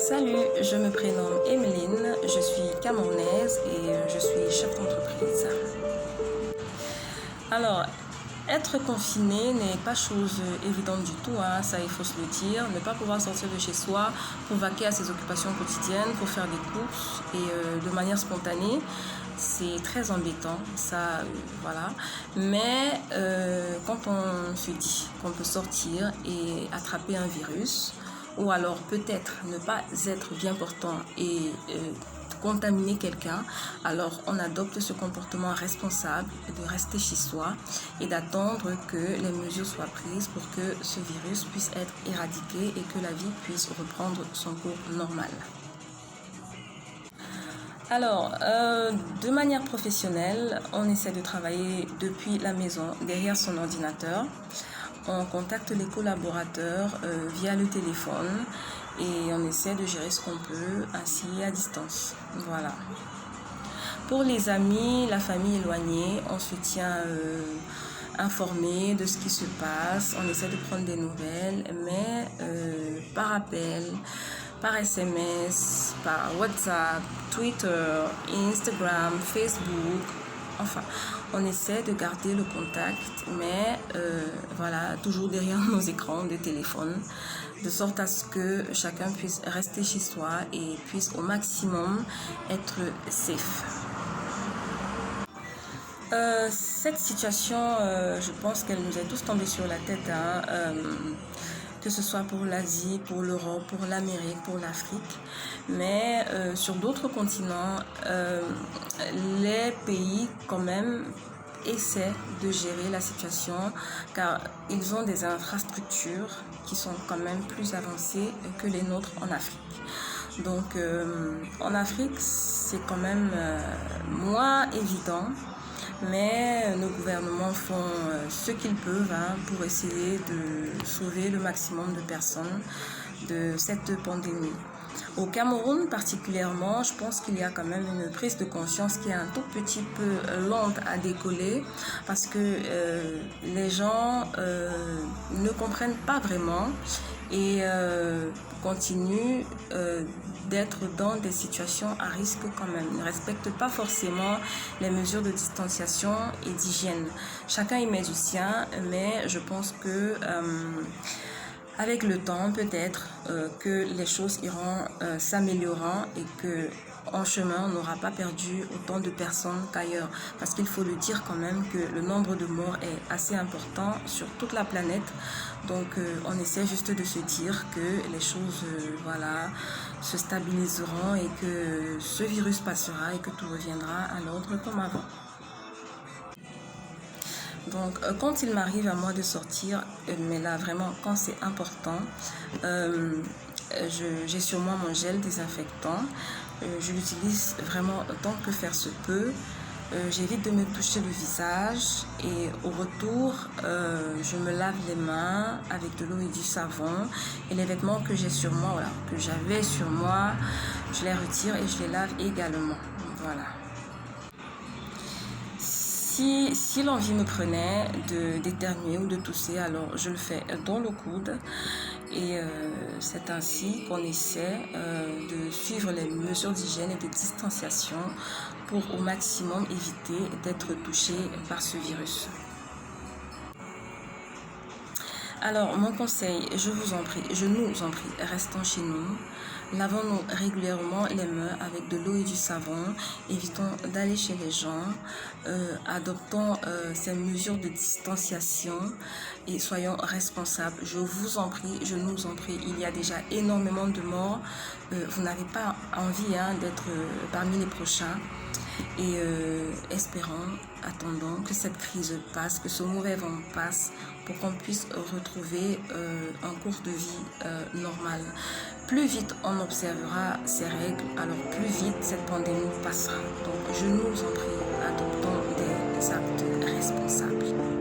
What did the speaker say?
Salut, je me prénomme Emeline, je suis camerounaise et je suis chef d'entreprise. Alors, être confiné n'est pas chose évidente du tout, hein, ça il faut se le dire. Ne pas pouvoir sortir de chez soi pour vaquer à ses occupations quotidiennes, pour faire des courses et de manière spontanée, c'est très embêtant, ça, voilà. Mais quand on se dit qu'on peut sortir et attraper un virus, ou alors peut-être ne pas être bien portant et contaminer quelqu'un, alors on adopte ce comportement responsable de rester chez soi et d'attendre que les mesures soient prises pour que ce virus puisse être éradiqué et que la vie puisse reprendre son cours normal. Alors, de manière professionnelle, on essaie de travailler depuis la maison, derrière son ordinateur. On contacte les collaborateurs via le téléphone et on essaie de gérer ce qu'on peut ainsi à distance. Voilà. Pour les amis, la famille éloignée, on se tient informé de ce qui se passe. On essaie de prendre des nouvelles, mais par appel, par SMS, par WhatsApp, Twitter, Instagram, Facebook. Enfin, on essaie de garder le contact, mais voilà, toujours derrière nos écrans de téléphone, de sorte à ce que chacun puisse rester chez soi et puisse au maximum être safe. Cette situation, je pense qu'elle nous est tous tombée sur la tête, hein, que ce soit pour l'Asie, pour l'Europe, pour l'Amérique, pour l'Afrique. Mais sur d'autres continents, les pays quand même essaient de gérer la situation car ils ont des infrastructures qui sont quand même plus avancées que les nôtres en Afrique. Donc en Afrique, c'est quand même moins évident. Mais nos gouvernements font ce qu'ils peuvent pour essayer de sauver le maximum de personnes de cette pandémie. Au Cameroun particulièrement, je pense qu'il y a quand même une prise de conscience qui est un tout petit peu lente à décoller parce que les gens ne comprennent pas vraiment et continuent d'être dans des situations à risque quand même. Ils ne respectent pas forcément les mesures de distanciation et d'hygiène. Chacun y met du sien, mais je pense que avec le temps, peut-être que les choses iront s'améliorant et que en chemin, on n'aura pas perdu autant de personnes qu'ailleurs. Parce qu'il faut le dire quand même que le nombre de morts est assez important sur toute la planète. Donc, on essaie juste de se dire que les choses voilà, se stabiliseront et que ce virus passera et que tout reviendra à l'ordre comme avant. Donc, quand il m'arrive à moi de sortir, mais là vraiment quand c'est important, j'ai sur moi mon gel désinfectant. Je l'utilise vraiment autant que faire se peut. J'évite de me toucher le visage et au retour, je me lave les mains avec de l'eau et du savon. Et les vêtements que j'ai sur moi, voilà, que j'avais sur moi, je les retire et je les lave également. Voilà. Si l'envie me prenait d'éternuer ou de tousser, alors je le fais dans le coude et c'est ainsi qu'on essaie de suivre les mesures d'hygiène et de distanciation pour au maximum éviter d'être touché par ce virus. Alors, mon conseil, je nous en prie, restons chez nous. Lavons-nous régulièrement les mains avec de l'eau et du savon. Évitons d'aller chez les gens. Adoptons ces mesures de distanciation et soyons responsables. Je vous en prie, je nous en prie. Il y a déjà énormément de morts. Vous n'avez pas envie d'être parmi les prochains. Et attendons que cette crise passe, que ce mauvais vent passe pour qu'on puisse retrouver un cours de vie normal. Plus vite on observera ces règles, alors plus vite cette pandémie passera. Donc je nous en prie, adoptons des actes responsables.